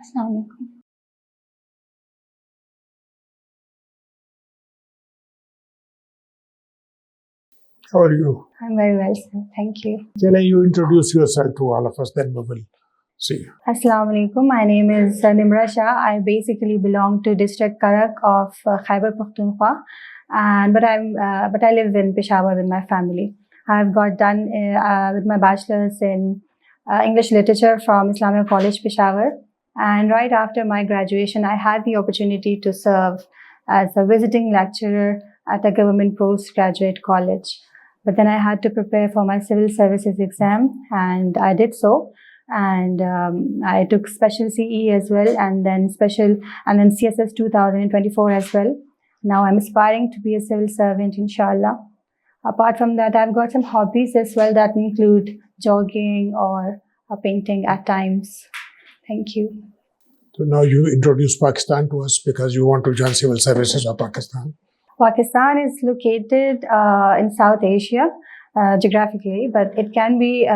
Assalamu alaikum. How are you? I'm very well, sir. Thank you. Can you introduce yourself to all of us, then we will see. Assalamu alaikum. My name is Nimra Shah. I basically belong to District Karak of Khyber Pakhtunkhwa, but I live in Peshawar with my family. I've got done with my bachelor's in English literature from Islamic College, Peshawar. And right after my graduation, I had the opportunity to serve as a visiting lecturer at a government postgraduate college. But then I had to prepare for my civil services exam, and I did so. And I took special CE as well, and then CSS-2024 as well. Now I'm aspiring to be a civil servant, inshallah. Apart from that, I've got some hobbies as well that include jogging or painting at times. Thank you. So now you introduce Pakistan to us because you want to join civil services of Pakistan. Pakistan is located in South Asia geographically, but it can be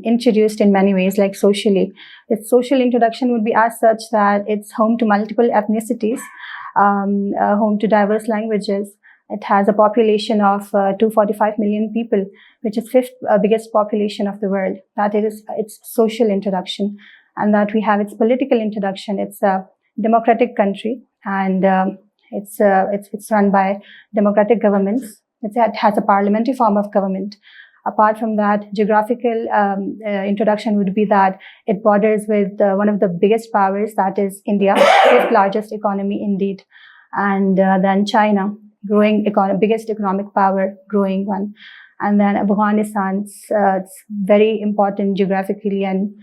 introduced in many ways, like socially. Its social introduction would be as such that it's home to multiple ethnicities, home to diverse languages. It has a population of 245 million people, which is fifth biggest population of the world. That is its social introduction. And that we have its political introduction. It's a democratic country, and it's run by democratic governments. It has a parliamentary form of government. Apart from that, geographical introduction would be that it borders with one of the biggest powers, that is India, fifth largest economy indeed, and then China, biggest economic power, growing one, and then Afghanistan. It's very important geographically and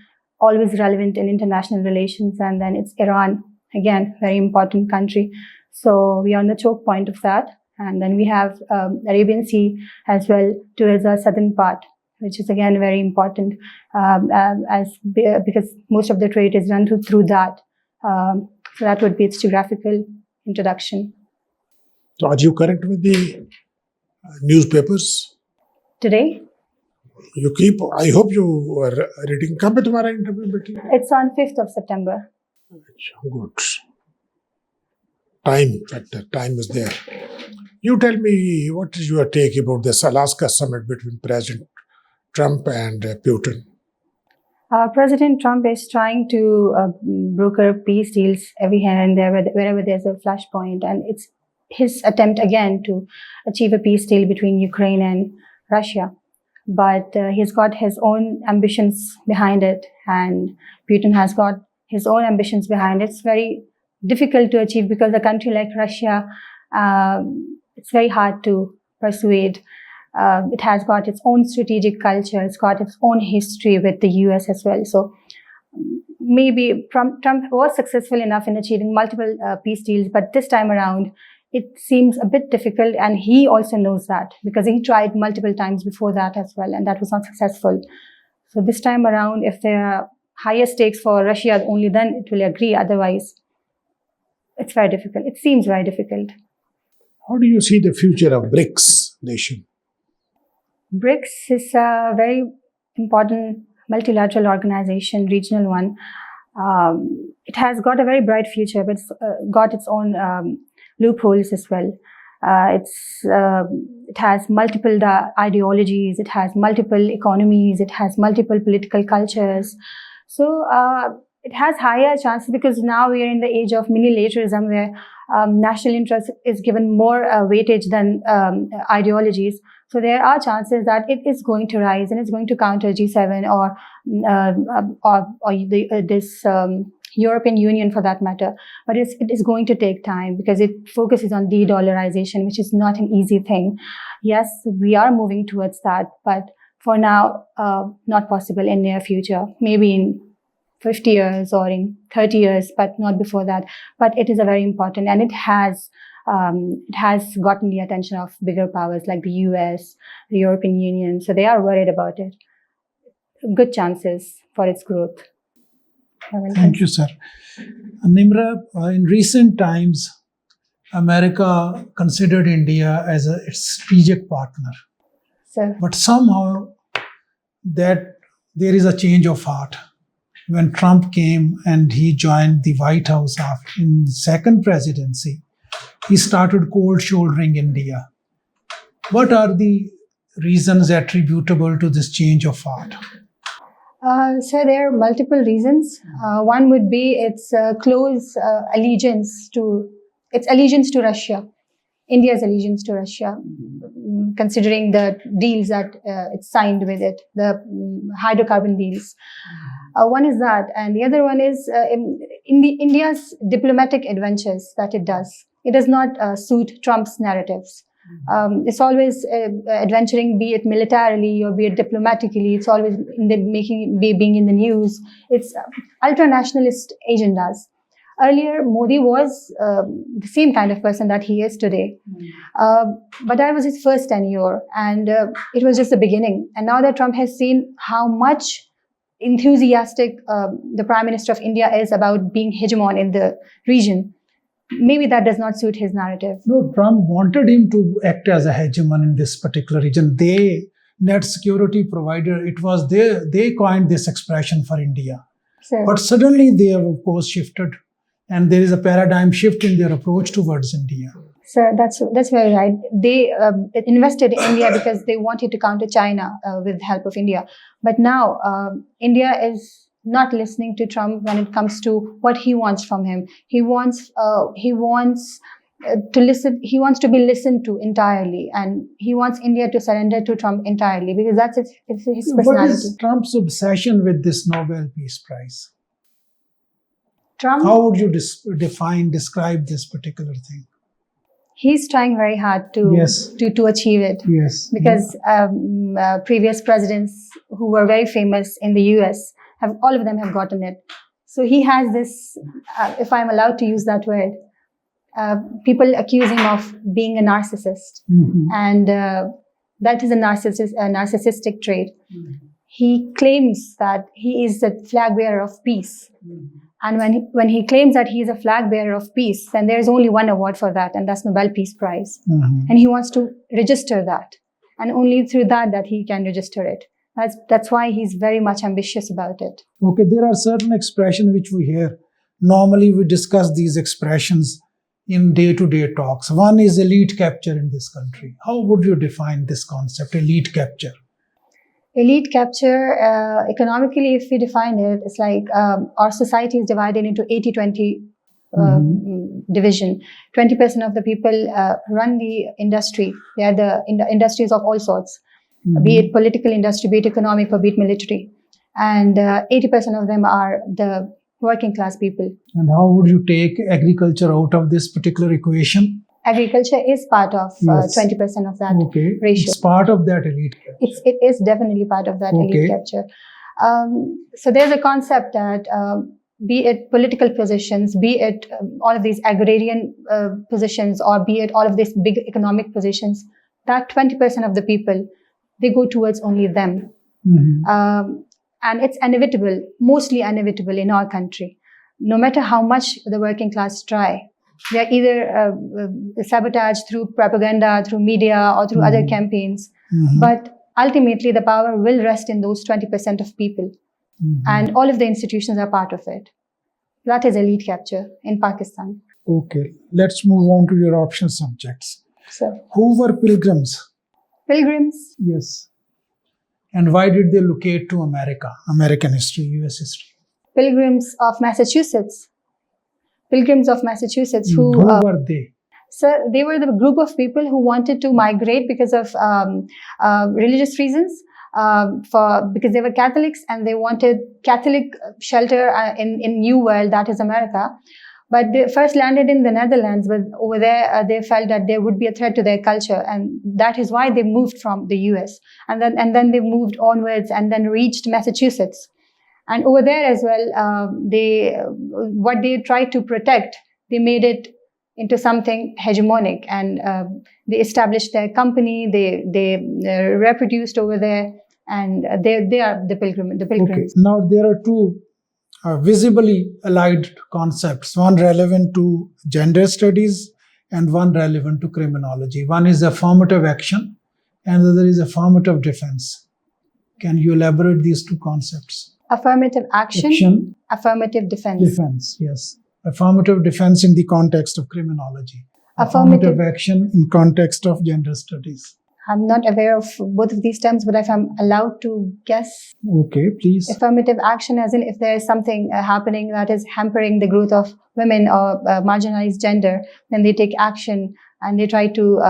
always relevant in international relations, and then it's Iran, again, very important country. So we are on the choke point of that. And then we have Arabian Sea as well towards our southern part, which is again very important because most of the trade is run through that. So that would be its geographical introduction. So are you current with the newspapers? Today? I hope you are reading. Kab hai tumhara interview, beti? It's on 5th of September. Good. Time factor, time is there. You tell me, what is your take about this Alaska summit between President Trump and Putin? President Trump is trying to broker peace deals every here and there, wherever there's a flashpoint. And it's his attempt again to achieve a peace deal between Ukraine and Russia. But he's got his own ambitions behind it, and Putin has got his own ambitions behind it. It's very difficult to achieve because a country like Russia, it's very hard to persuade. It has got its own strategic culture. It's got its own history with the US as well. So maybe Trump was successful enough in achieving multiple peace deals, but this time around, it seems a bit difficult, and he also knows that because he tried multiple times before that as well, and that was not successful. So this time around, if there are higher stakes for Russia, only then it will agree. Otherwise, it's very difficult. It seems very difficult. How do you see the future of BRICS nation? BRICS is a very important multilateral organization, regional one. It has got a very bright future, but it's got its own loopholes as well. It has multiple ideologies, it has multiple economies, it has multiple political cultures. So it has higher chances because now we are in the age of minilateralism where national interest is given more weightage than ideologies. So there are chances that it is going to rise and it's going to counter G7 or this European Union for that matter. But it is going to take time because it focuses on de-dollarization, which is not an easy thing. Yes, we are moving towards that, but for now, not possible in near future. Maybe in 50 years or in 30 years, but not before that. But it is a very important, and it has gotten the attention of bigger powers like the US, the European Union. So they are worried about it. Good chances for its growth. Thank you, sir. Nimra, in recent times, America considered India as its strategic partner. Sir. But somehow that there is a change of heart. when Trump came and he joined the White House in the second presidency, he started cold shouldering India. What are the reasons attributable to this change of heart? So there are multiple reasons. One would be its close allegiance to Russia, India's allegiance to Russia, considering the deals that it signed with it, the hydrocarbon deals. One is that, and the other one is India's diplomatic adventures that it does. It does not suit Trump's narratives. It's always adventuring, be it militarily or be it diplomatically. It's always being in the news. It's ultra-nationalist agendas. Earlier, Modi was the same kind of person that he is today. But that was his first tenure, and it was just the beginning. And now that Trump has seen how much enthusiastic the Prime Minister of India is about being hegemon in the region, maybe that does not suit his narrative. No, Trump wanted him to act as a hegemon in this particular region. Net security provider, it was they coined this expression for India. Sure. But suddenly they have, of course, shifted, and there is a paradigm shift in their approach towards India. So that's very right. They invested in India because they wanted to counter China with the help of India. But now India is not listening to Trump when it comes to what he wants from him. He wants to listen. He wants to be listened to entirely, and he wants India to surrender to Trump entirely because that's his personality. What is Trump's obsession with this Nobel Peace Prize? Trump. How would you describe this particular thing? He's trying very hard to achieve it. Yes. Because previous presidents who were very famous in the US, all of them have gotten it. So he has this, if I'm allowed to use that word, people accuse him of being a narcissist. Mm-hmm. And that is a narcissistic trait. Mm-hmm. He claims that he is the flag bearer of peace. Mm-hmm. And when he claims that he is a flag bearer of peace, then there is only one award for that, and that's Nobel Peace Prize. Mm-hmm. And he wants to register that. And only through that he can register it. That's why he's very much ambitious about it. Okay, there are certain expressions which we hear. Normally we discuss these expressions in day-to-day talks. One is elite capture in this country. How would you define this concept, elite capture? Elite capture, economically, if we define it, it's like our society is divided into 80-20 division. 20% of the people run the industry. They are the industries of all sorts, be it political industry, be it economic, or be it military. And 80% of them are the working class people. And how would you take agriculture out of this particular equation? Agriculture is part of 20% of that ratio. It's part of that elite capture. It is definitely part of that elite capture. So there's a concept that be it political positions, be it all of these agrarian positions, or be it all of these big economic positions, that 20% of the people, they go towards only them. Mm-hmm. And it's inevitable, mostly inevitable in our country. No matter how much the working class try, they are either sabotaged through propaganda, through media, or through other campaigns. Mm-hmm. But ultimately, the power will rest in those 20% of people. Mm-hmm. And all of the institutions are part of it. That is elite capture in Pakistan. Okay, let's move on to your optional subjects. So, who were pilgrims? Pilgrims? Yes. And why did they locate to America, American history, US history? Pilgrims of Massachusetts. Pilgrims of Massachusetts who were they? So they were the group of people who wanted to migrate because of religious reasons, because they were Catholics and they wanted Catholic shelter in New World, that is America. But they first landed in the Netherlands, but over there they felt that there would be a threat to their culture, and that is why they moved from the US. And then they moved onwards and then reached Massachusetts. And over there as well, what they tried to protect, they made it into something hegemonic, and they established their company. They reproduced over there, and they are the pilgrims. Okay. Now there are two visibly allied concepts: one relevant to gender studies and one relevant to criminology. One is affirmative action, and the other is affirmative defense. Can you elaborate these two concepts? Affirmative action. Affirmative defense. Defense, yes. Affirmative defense in the context of criminology. Affirmative Action in context of gender studies. I'm not aware of both of these terms, but if I'm allowed to guess. Okay, please. Affirmative action, as in if there is something happening that is hampering the growth of women or marginalized gender, then they take action and they try to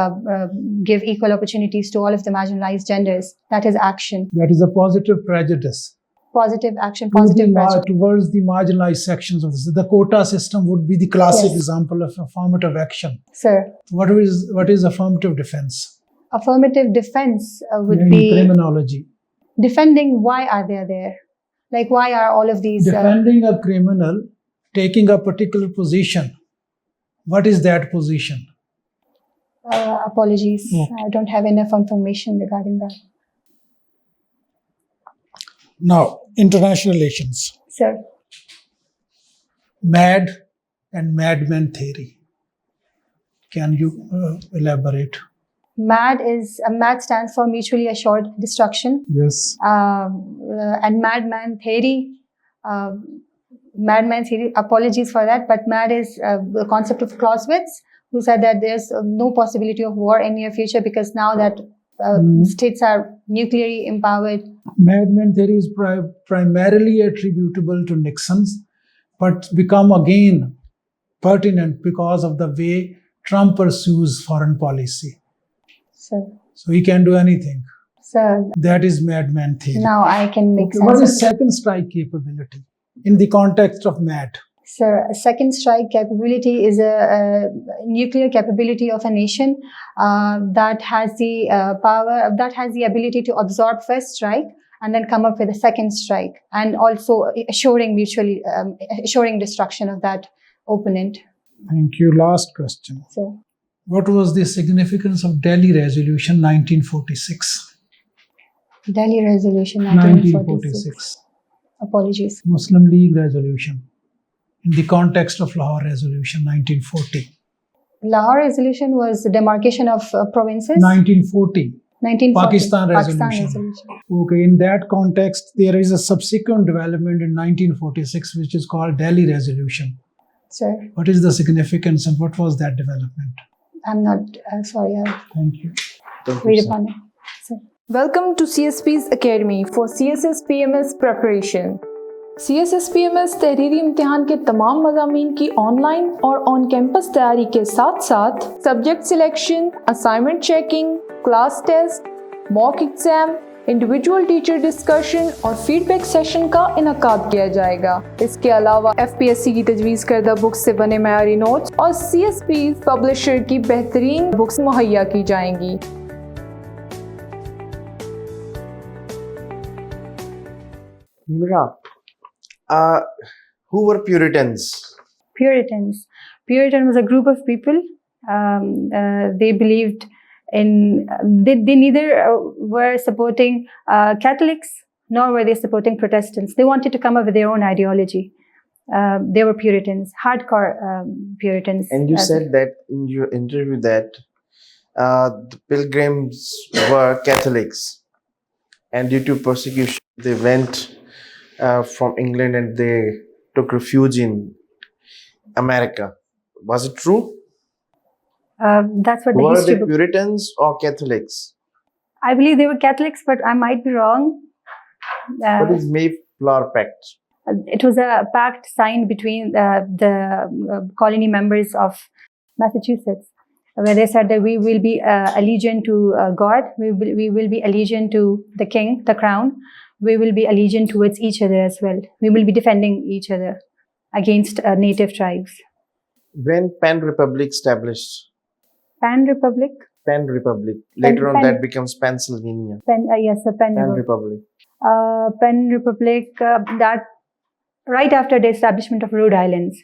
give equal opportunities to all of the marginalized genders. That is action. That is a positive prejudice. Positive action, positive prejudice. Towards the marginalized sections of this. The quota system would be the classic example of affirmative action. Sir. What is affirmative defense? Affirmative defense would in be criminology. Defending why are they there? Like why are all of these... Defending a criminal, taking a particular position. What is that position? Apologies. Okay. I don't have enough information regarding that. Now, international relations. Sir. MAD and madman theory. Can you elaborate? MAD stands for mutually assured destruction. Yes. And madman theory, apologies for that, but MAD is the concept of Clausewitz, who said that there's no possibility of war in near future because now that states are nuclearly empowered. Madman theory is primarily attributable to Nixon's, but become again pertinent because of the way Trump pursues foreign policy. So he can do anything. Sir. That is madman theory. Now I can make sense. What is second strike capability in the context of MAD? Sir, a second strike capability is a nuclear capability of a nation that has the power, that has the ability to absorb first strike and then come up with a second strike, and also assuring destruction of that opponent. Thank you. Last question. Sir. What was the significance of Delhi Resolution 1946? Delhi Resolution 1946. Apologies. Muslim League Resolution in the context of Lahore Resolution 1940. Lahore Resolution was the demarcation of provinces. 1940. Pakistan Resolution. Pakistan Resolution. Okay, in that context, there is a subsequent development in 1946 which is called Delhi Resolution. Sir. What is the significance and what was that development? I'm not sorry. Thank you. Read upon it. Sir. Welcome to CSPs Academy for CSS PMS preparation. CSS PMS तहरीरी इम्तिहान के तमाम मज़ामीन की online और on campus तैयारी के साथ साथ subject selection, assignment checking, class test, mock exam, individual teacher discussion और फीडबैक सेशन का इनकाद किया जाएगा। इसके अलावा FPSC की तजवीज़ करदा बुक्स से बने मयारी नोट्स और CSPs पब्लिशर की बेहतरीन बुक्स मुहैया की जाएंगी। Nimra, who were Puritans? Puritan was a group of people. They believed in, they neither were supporting Catholics nor were they supporting Protestants. They wanted to come up with their own ideology. They were Puritans, hardcore Puritans. And you said that in your interview that the pilgrims were Catholics, and due to persecution they went from England and they took refuge in America. Was it true? That's what the Were history they book. Puritans or Catholics? I believe they were Catholics, but I might be wrong. What is Mayflower Pact? It was a pact signed between the colony members of Massachusetts, where they said that we will be allegiant to God, we will be allegiant to the king, the crown, we will be allegiant towards each other as well. We will be defending each other against native tribes. When Penn Republic established? Penn Republic? Penn Republic. Later on that becomes Pennsylvania. Yes, Penn Republic. Penn Republic, that right after the establishment of Rhode Island,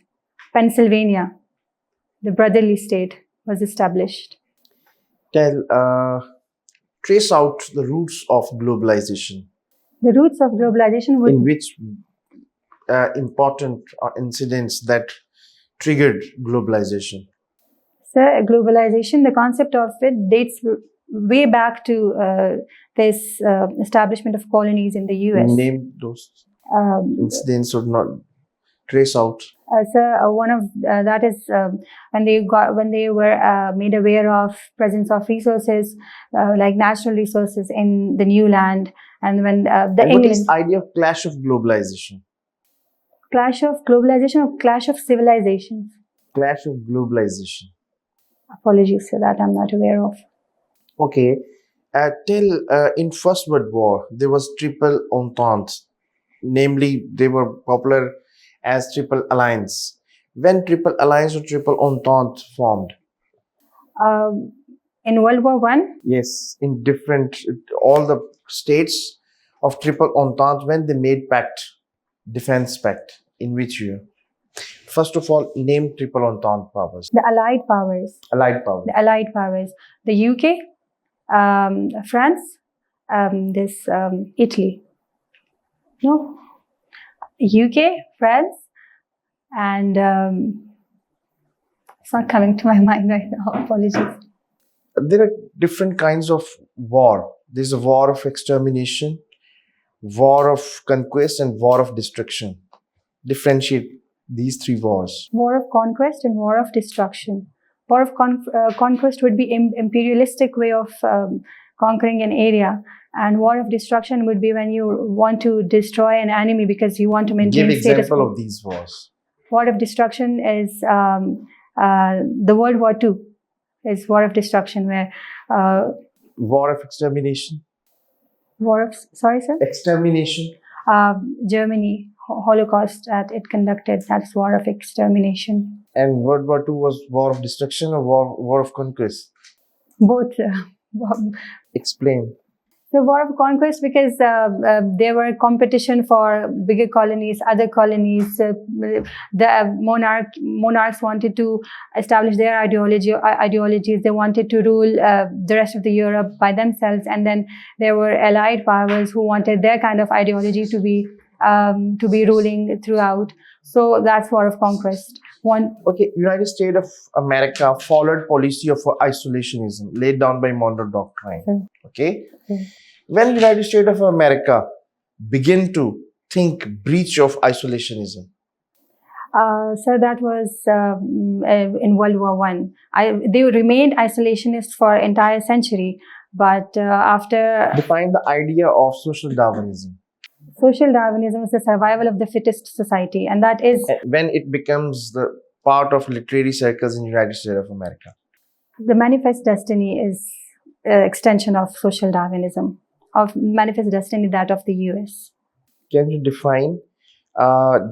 Pennsylvania, the brotherly state, was established. Trace out the roots of globalization. The roots of globalization would... In which important incidents that triggered globalization? Sir, globalization, the concept of it dates way back to this establishment of colonies in the US. Name those. Incidents would not trace out. One of that is when they were made aware of presence of resources like natural resources in the new land, and when the And what England is idea of clash of globalization? clash of globalization or clash of civilizations. Clash of globalization. Apologies for that, I'm not aware of. Okay. Till in First World War, there was Triple Entente. Namely, they were popular as Triple Alliance. When Triple Alliance or Triple Entente formed? In World War One, Yes, in different, all the states of Triple Entente, when they made pact, defense pact, in which year? First of all, name Triple Entente powers. the Allied powers, Allied powers. the UK, France, Italy. No, UK, France, and it's not coming to my mind right now. Apologies. There are different kinds of war. There's a war of extermination, war of conquest, and war of destruction. Differentiate these three wars. War of conquest and war of destruction. War of conquest would be imperialistic way of conquering an area, and war of destruction would be when you want to destroy an enemy because you want to maintain Give status example quo. of these wars. War of destruction is the World War II is war of destruction, where War of extermination. sorry sir, Extermination. Germany Holocaust that it conducted. That's war of extermination. And World War II was war of destruction or war of conquest? Both. Explain. The war of conquest because there were competition for bigger colonies, other colonies. The monarchs wanted to establish their ideologies. They wanted to rule the rest of the Europe by themselves, and then there were allied powers who wanted their kind of ideology to be ruling throughout. So that's war of conquest. Okay, United States of America followed policy of isolationism laid down by Monroe Doctrine. Okay. When United States of America began to think breach of isolationism? So that was in World War One. They remained isolationist for entire century, but after Define the idea of social Darwinism. Social Darwinism is the survival of the fittest society, and that is When it becomes the part of literary circles in United States of America. the manifest destiny is extension of social Darwinism, of manifest destiny that of the US. Can you define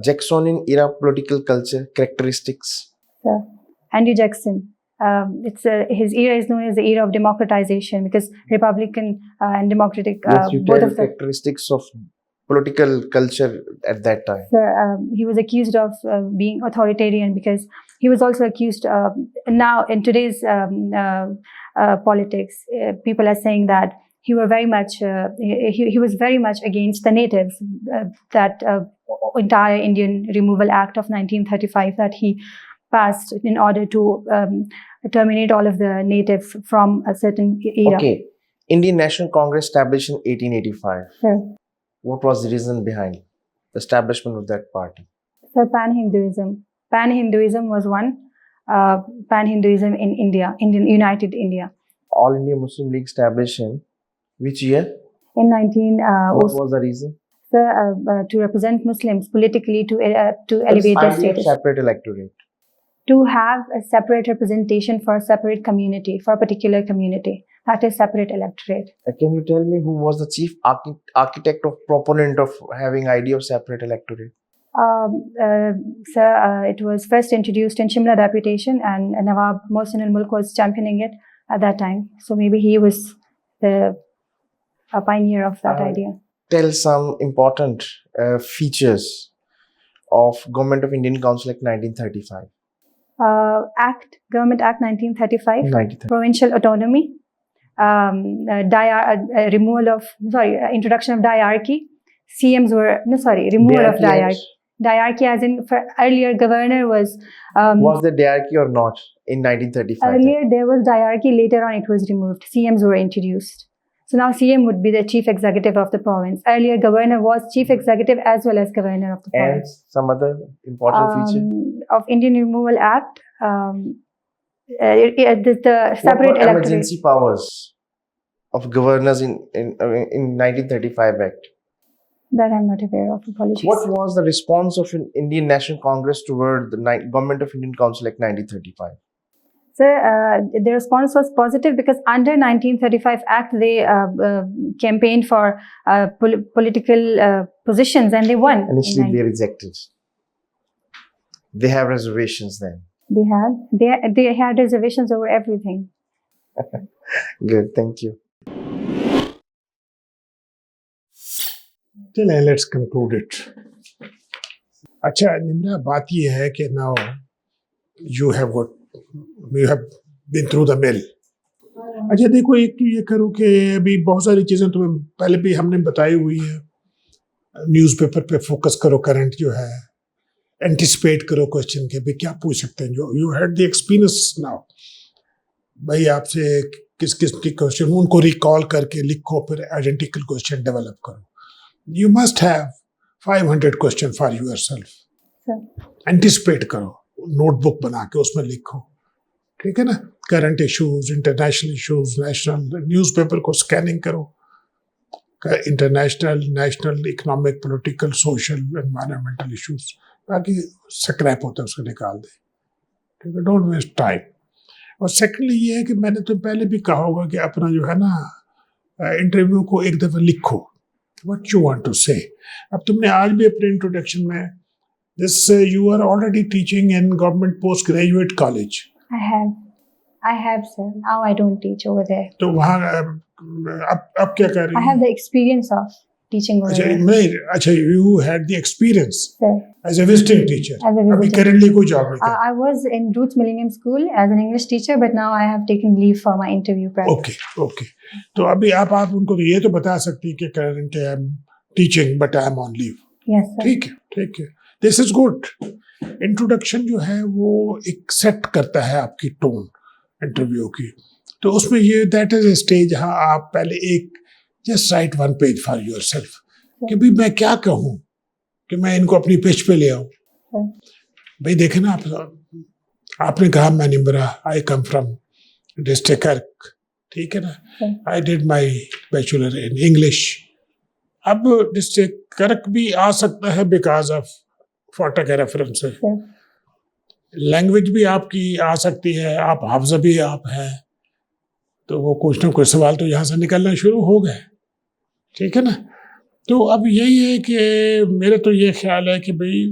Jacksonian era political culture characteristics? So, Andrew Jackson. His era is known as the era of democratization because Republican and Democratic Yes, you both tell of the characteristics of political culture at that time. he was accused of being authoritarian because he was also accused now in today's politics. People are saying that he was very much against the natives, that entire Indian Removal Act of 1935 that he passed in order to terminate all of the natives from a certain era. Okay, Indian National Congress established in 1885. So, What was the reason behind the establishment of that party? so Pan-Hinduism. Pan-Hinduism was one. Pan-Hinduism in India, United India. All India Muslim League established in which year? In 19... What was the reason? to represent Muslims politically, to What is elevate their the idea of status. separate electorate? To have a separate representation for a separate community, for a particular community. That is separate electorate. Can you tell me who was the chief architect or proponent of having idea of separate electorate? It was first introduced in Shimla deputation, and Nawab Mohsin al-Mulk was championing it at that time. So maybe he was a pioneer of that idea. Tell some important features of Government of Indian Council Act 1935. Government Act 1935, 1935. provincial autonomy, introduction of diarchy. CMs were removal of diarchy. Diarchy, as in earlier governor was. Was there diarchy or not in 1935? Earlier there was diarchy. Later on, it was removed. CMs were introduced. So now CM would be the chief executive of the province. Earlier, governor was chief executive as well as governor of the And province. some other important feature? Of Indian Removal Act, the What separate were electorate. emergency powers of governors in 1935 Act? That I'm not aware of. Apologies. What was the response of Indian National Congress toward the Government of Indian Council Act 1935? So the response was positive because under 1935 Act, they campaigned for political positions and they won. Initially, they rejected. They have reservations then. They had reservations over everything. Good, thank you. Let's conclude it. अच्छा निम्रा, बात ये है कि now you have been through the mill. अच्छा देखो, एक तो ये करो कि अभी बहुत सारी चीज़ें तुम्हें पहले भी हमने बताई हुई है. न्यूज़पेपर पे फोकस करो, करंट जो है, एंटिसिपेट करो क्वेश्चन के भी क्या पूछ सकते हैं. जो you had the experience now, भाई आपसे किस किस के क्वेश्चन उनको रिकॉल करके लिखो, फिर आइडेंटिकल क्वेश्चन डेवलप करो. You must have 500 questions for yourself. Anticipate करो, नोटबुक बना के उसमें लिखो, ठीक है ना. Current issues, international issues, national newspaper को स्कैनिंग करो, international, national, economic, political, social, environmental issues, बाकी स्क्रैप होता है उसको निकाल दे, ठीक है. Don't waste time. और सेकेंडली ये है कि मैंने तो पहले भी कहा होगा कि अपना जो है ना इंटरव्यू को एक दफ़ा लिखो, what you want to say. अब तुमने आज भी अपने इंट्रोडक्शन में this you are already teaching in government postgraduate college. I have sir. Now I don't teach over there. तो वहाँ अब क्या कर रही I have the experience of teaching over अच्छा there. नहीं, अच्छा you had the experience Sir. as a visiting teacher. As a अभी visiting. currently कोई जॉब नहीं कर. I was in Roots Millennium School as an English teacher, but now I have taken leave for my interview prep. Okay. तो अभी आप उनको तो ये तो बता सकती हैं कि currently I am teaching but I am on leave. Yes sir. ठीक है. This is good. इंट्रोडक्शन जो है वो एक सेट करता है आपकी टोन इंटरव्यू की. तो उसमें ये दैट इज ए स्टेज. हाँ, आप पहले एक just right one page for yourself कि भाई मैं क्या कहूँ कि मैं इनको अपनी पिच पे ले आऊँ. भाई देखे ना, आपने कहा मैं निम्रा, आई कम फ्रॉम डिस्ट्रिक्ट कर्क, ठीक है ना. I did my bachelor in English. अब डिस्ट्रिक्ट कर्क भी आ सकता है बिकॉज ऑफ फोटो के रेफरेंस से. लैंग्वेज भी आपकी आ सकती है, आप हाफिजा भी आप हैं, तो वो कुछ ना कुछ सवाल तो यहाँ से निकलना शुरू हो गए, ठीक है ना. तो अब यही है कि मेरा तो ये ख्याल है कि भाई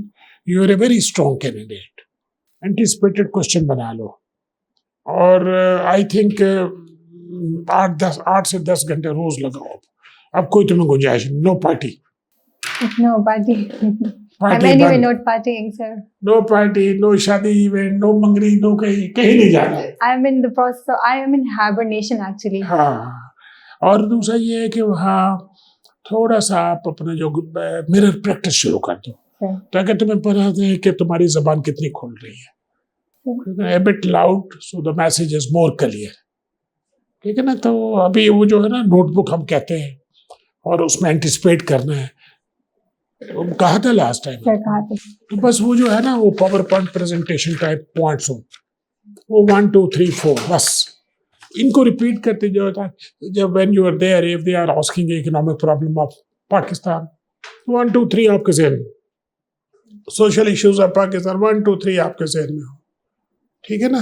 you are a very strong candidate. Anticipated question बना लो और आई थिंक 8 से 10 घंटे रोज लगाओ. अब कोई तुम्हें गुंजाइश, no party. No party. I'm anyway not partying, sir. No party, no शादी इवेंट, नो मंगनी, नो कहीं नहीं जाना. I'm in the process. I am in hibernation actually. हाँ, और दूसरा ये है कि वहाँ थोड़ा सा आप अपना जो मिरर प्रैक्टिस शुरू कर दो ताकि तुम्हें पता है कि तुम्हारी जबान कितनी खुल रही है. A bit loud so the message is more clear. ठीक है ना. तो अभी वो जो है ना नोटबुक हम कहते हैं और उसमें एंटिसिपेट करना है, कहा था लास्ट टाइम. तो बस वो जो है ना वो power point presentation type points हो, वो 1 2 3 4 बस इनको रिपीट करते जाओ. जब when you are there, if they are asking economic problem of Pakistan, 1 2 3 आपके जहन में, सोशल इश्यूज ऑफ पाकिस्तान 1 2 3 आपके जहन में हो, ठीक है ना.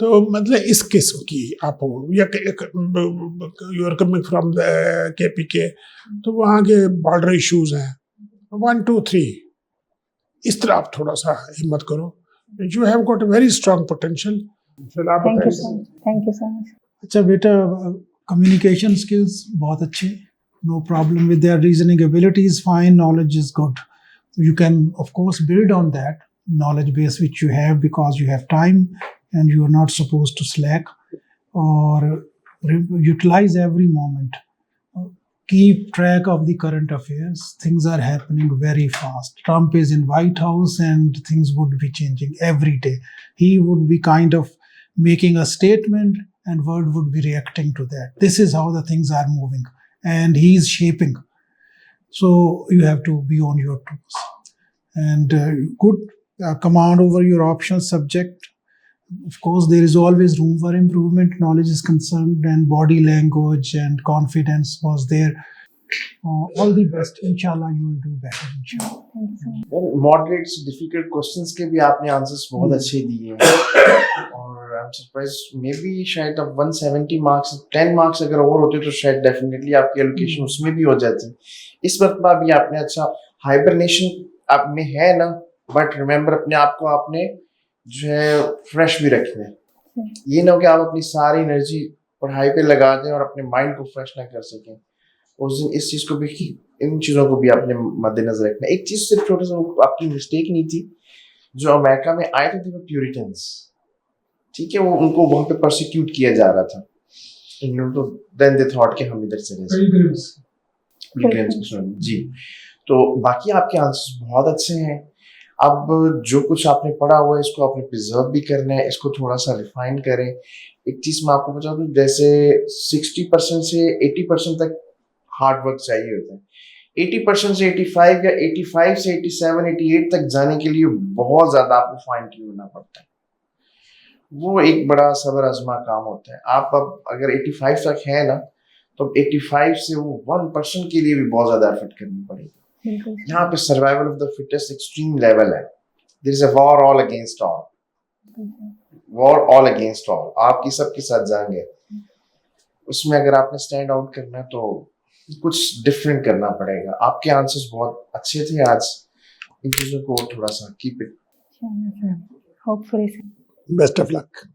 तो मतलब इस किस्म की आप हो, या you are coming from KPK, तो वहाँ के बॉर्डर इश्यूज हैं, 1 2 3 इस तरह आप थोड़ा सा हिम्मत करो. You have got a very strong potential. Thank you so much. अच्छा बेटा, कम्युनिकेशन स्किल्स बहुत अच्छे, no problem with their. Reasoning ability is fine, knowledge is good. You can of course build on that knowledge base which you have because you have time and you are not supposed to slack or utilize every moment. Keep track of the current affairs. Things are happening very fast. Trump is in White House and things would be changing every day. He would be kind of making a statement and world would be reacting to that. This is how the things are moving. and he is shaping. So you have to be on your toes and good command over your optional subject. Of course, there is always room for improvement. Knowledge is concerned, and body language and confidence was there. All the best. Inshallah, you will do better. Inshallah. Moderate से difficult questions के भी आपने answers बहुत अच्छे दिए हैं और I am surprised may be शायद अब 170 मार्क्स 10 मार्क्स अगर और होते तो शायद डेफिनेटली आपकी एलोकेशन उसमें भी हो जाती। इस वक्त में भी आपने अच्छा हाइबरनेशन आप में है ना, बट रिमेंबर अपने आप को आपने जो है फ्रेश भी रखना है। ये ना हो कि आप अपनी सारी एनर्जी पढ़ाई पे लगा दें और अपने माइंड को फ्रेश ना कर सकें। उस दिन इस चीज को भी, इन चीजों को भी आपने मद्देनजर रखना। एक चीज सिर्फ छोटा सा आपकी मिस्टेक नहीं थी, जो अमेरिका में आए थे वो प्यूरिटन्स, ठीक है, वो उनको वहां पे प्रोसिक्यूट किया जा रहा था इंग्लैंड, तो देन दे थॉट कि हम इधर चले जी। तो बाकी आपके आंसर्स बहुत अच्छे हैं। अब जो कुछ आपने पढ़ा हुआ है इसको आपने प्रिजर्व भी करना है, इसको थोड़ा सा रिफाइन करें। एक चीज मैं आपको बता दूं, जैसे 60% से 80% तक हार्ड वर्क चाहिए होता है। 80% से 85 या 85 से 87 88 तक जाने के लिए बहुत ज्यादा आपको फाइन ट्यून होना पड़ता है। वो एक बड़ा सब्र आजमा काम होता है। आप अब अगर 85 तक है ना, तो 85 से वो 1% के लिए भी बहुत ज्यादा एफर्ट करनी पड़ेगी। यहाँ पे survival of the fittest extreme level है। There is a war all against all, war all against all, आपकी सबके साथ जंग है। उसमें अगर आपने स्टैंड आउट करना है तो कुछ डिफरेंट करना पड़ेगा। आपके आंसर्स बहुत अच्छे थे आज, इन चीजों को थोड़ा सा keep it. Hopefully best of luck.